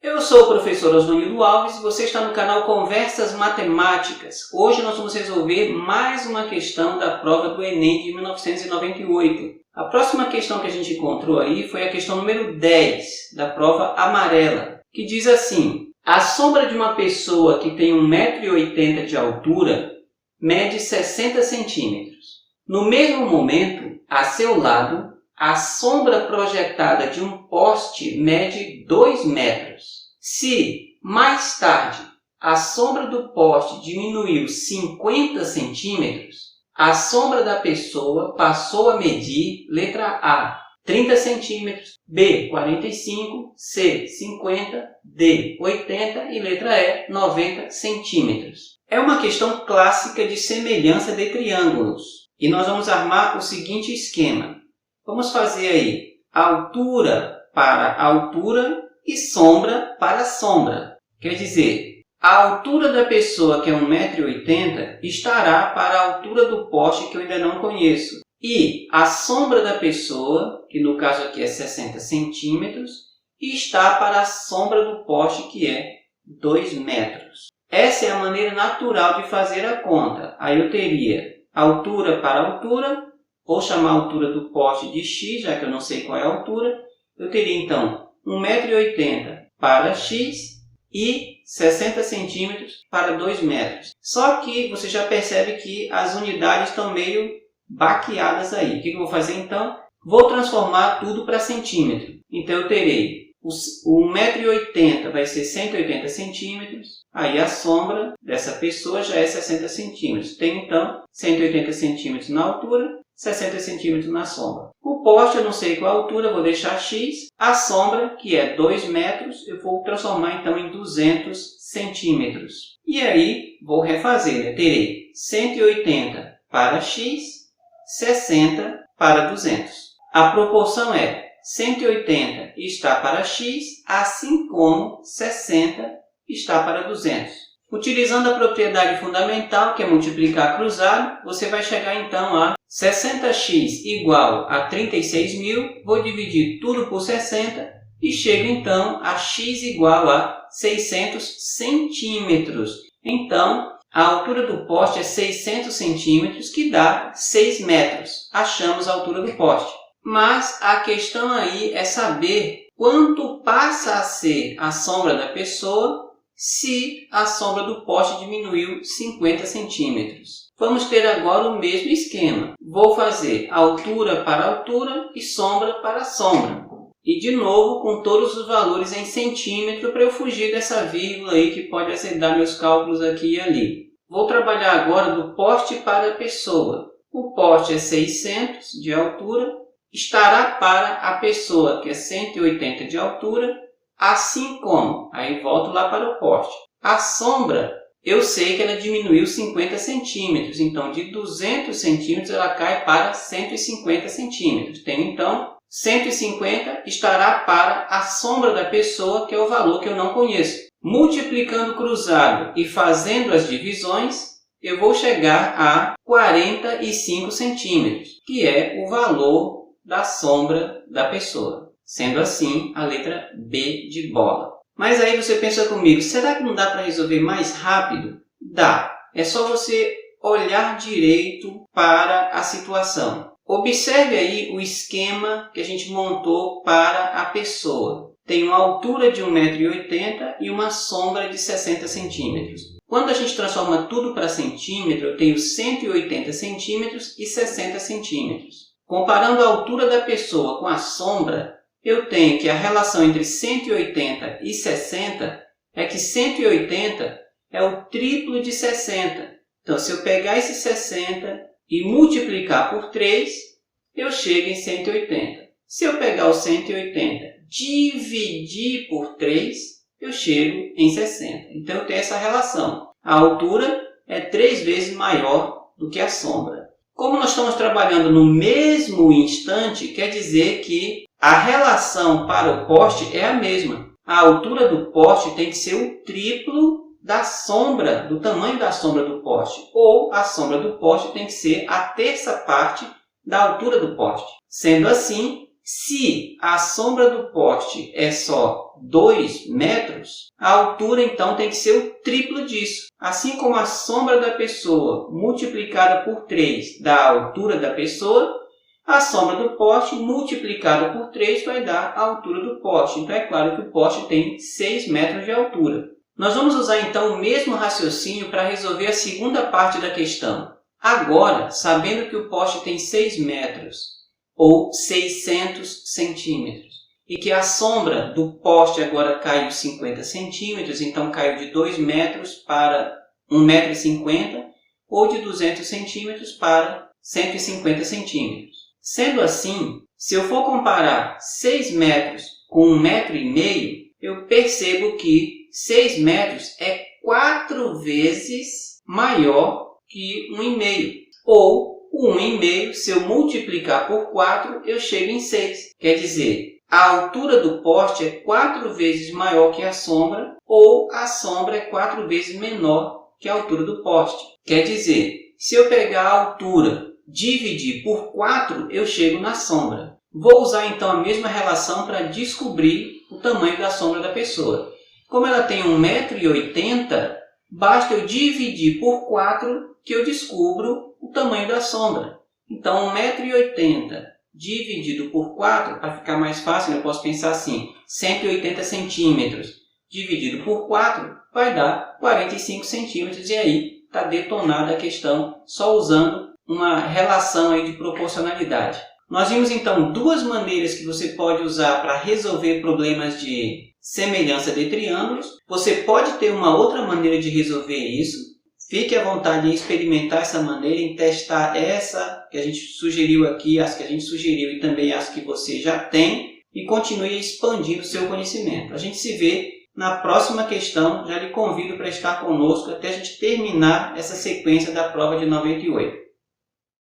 Eu sou o professor Osvanildo Alves e você está no canal Conversas Matemáticas. Hoje nós vamos resolver mais uma questão da prova do Enem de 1998. A próxima questão que a gente encontrou aí foi a questão número 10 da prova amarela, que diz assim: a sombra de uma pessoa que tem 1,80 m de altura mede 60 centímetros. No mesmo momento, a seu lado, a sombra projetada de um poste mede 2 metros. Se, mais tarde, a sombra do poste diminuiu 50 centímetros, a sombra da pessoa passou a medir, letra A, 30 centímetros, B, 45, C, 50, D, 80 e letra E, 90 centímetros. É uma questão clássica de semelhança de triângulos. E nós vamos armar o seguinte esquema. Vamos fazer aí altura para altura e sombra para sombra. Quer dizer, a altura da pessoa, que é 1,80 m, estará para a altura do poste, que eu ainda não conheço. E a sombra da pessoa, que no caso aqui é 60 centímetros, está para a sombra do poste, que é 2 metros. Essa é a maneira natural de fazer a conta. Aí eu teria altura para altura, vou chamar a altura do poste de x, já que eu não sei qual é a altura. Eu teria então 1,80 m para x e 60 centímetros para 2 metros. Só que você já percebe que as unidades estão meio baqueadas aí. O que eu vou fazer então? Vou transformar tudo para centímetro. Então eu terei o 1,80 m vai ser 180 centímetros. Aí a sombra dessa pessoa já é 60 centímetros. Tem então 180 centímetros na altura, 60 centímetros na sombra. O poste eu não sei qual a altura, vou deixar x. A sombra, que é 2 metros, eu vou transformar então em 200 centímetros. E aí vou refazer, né? Terei 180 para x, 60 para 200. A proporção é 180 está para x, assim como 60 está para 200. Utilizando a propriedade fundamental, que é multiplicar cruzado, você vai chegar então a 60x igual a 36.000, vou dividir tudo por 60 e chego então a x igual a 600 centímetros. Então, a altura do poste é 600 centímetros, que dá 6 metros. Achamos a altura do poste. Mas a questão aí é saber quanto passa a ser a sombra da pessoa se a sombra do poste diminuiu 50 centímetros. Vamos ter agora o mesmo esquema. Vou fazer altura para altura e sombra para sombra. E de novo com todos os valores em centímetro para eu fugir dessa vírgula aí que pode azedar meus cálculos aqui e ali. Vou trabalhar agora do poste para a pessoa. O poste é 600 de altura, estará para a pessoa, que é 180 de altura, assim como, aí volto lá para o poste. A sombra, eu sei que ela diminuiu 50 centímetros, então de 200 centímetros ela cai para 150 centímetros. Tenho então 150 estará para a sombra da pessoa, que é o valor que eu não conheço. Multiplicando cruzado e fazendo as divisões, eu vou chegar a 45 centímetros, que é o valor da sombra da pessoa. Sendo assim, a letra B de bola. Mas aí você pensa comigo, será que não dá para resolver mais rápido? Dá. É só você olhar direito para a situação. Observe aí o esquema que a gente montou para a pessoa. Tem uma altura de 1,80 m e uma sombra de 60 centímetros. Quando a gente transforma tudo para centímetro, eu tenho 180 centímetros e 60 centímetros. Comparando a altura da pessoa com a sombra, eu tenho que a relação entre 180 e 60 é que 180 é o triplo de 60. Então, se eu pegar esse 60 e multiplicar por 3, eu chego em 180. Se eu pegar o 180 e dividir por 3, eu chego em 60. Então, eu tenho essa relação. A altura é 3 vezes maior do que a sombra. Como nós estamos trabalhando no mesmo instante, quer dizer que a relação para o poste é a mesma. A altura do poste tem que ser o triplo da sombra, do tamanho da sombra do poste. Ou a sombra do poste tem que ser a terça parte da altura do poste. Sendo assim, Se a sombra do poste é só 2 metros, a altura então tem que ser o triplo disso. Assim como a sombra da pessoa multiplicada por 3 dá a altura da pessoa, a sombra do poste multiplicada por 3 vai dar a altura do poste. Então é claro que o poste tem 6 metros de altura. Nós vamos usar então o mesmo raciocínio para resolver a segunda parte da questão. Agora, sabendo que o poste tem 6 metros, ou 600 centímetros, e que a sombra do poste agora caiu 50 centímetros, então caiu de 2 metros para 1,50 m, ou de 200 centímetros para 150 centímetros. Sendo assim, se eu for comparar 6 metros com 1,5 m, eu percebo que 6 metros é 4 vezes maior que 1,5 m. Ou o 1,5, se eu multiplicar por 4, eu chego em 6. Quer dizer, a altura do poste é 4 vezes maior que a sombra, ou a sombra é 4 vezes menor que a altura do poste. Quer dizer, se eu pegar a altura, dividir por 4, eu chego na sombra. Vou usar então a mesma relação para descobrir o tamanho da sombra da pessoa. Como ela tem 1,80 m, basta eu dividir por 4 que eu descubro o tamanho da sombra. Então, 1,80 m dividido por 4, para ficar mais fácil, eu posso pensar assim, 180 centímetros dividido por 4 vai dar 45 centímetros. E aí está detonada a questão só usando uma relação aí de proporcionalidade. Nós vimos então duas maneiras que você pode usar para resolver problemas de semelhança de triângulos. Você pode ter uma outra maneira de resolver isso. Fique à vontade em experimentar essa maneira, em testar essa que a gente sugeriu aqui, as que a gente sugeriu e também as que você já tem, e continue expandindo o seu conhecimento. A gente se vê na próxima questão. Já lhe convido para estar conosco até a gente terminar essa sequência da prova de 98.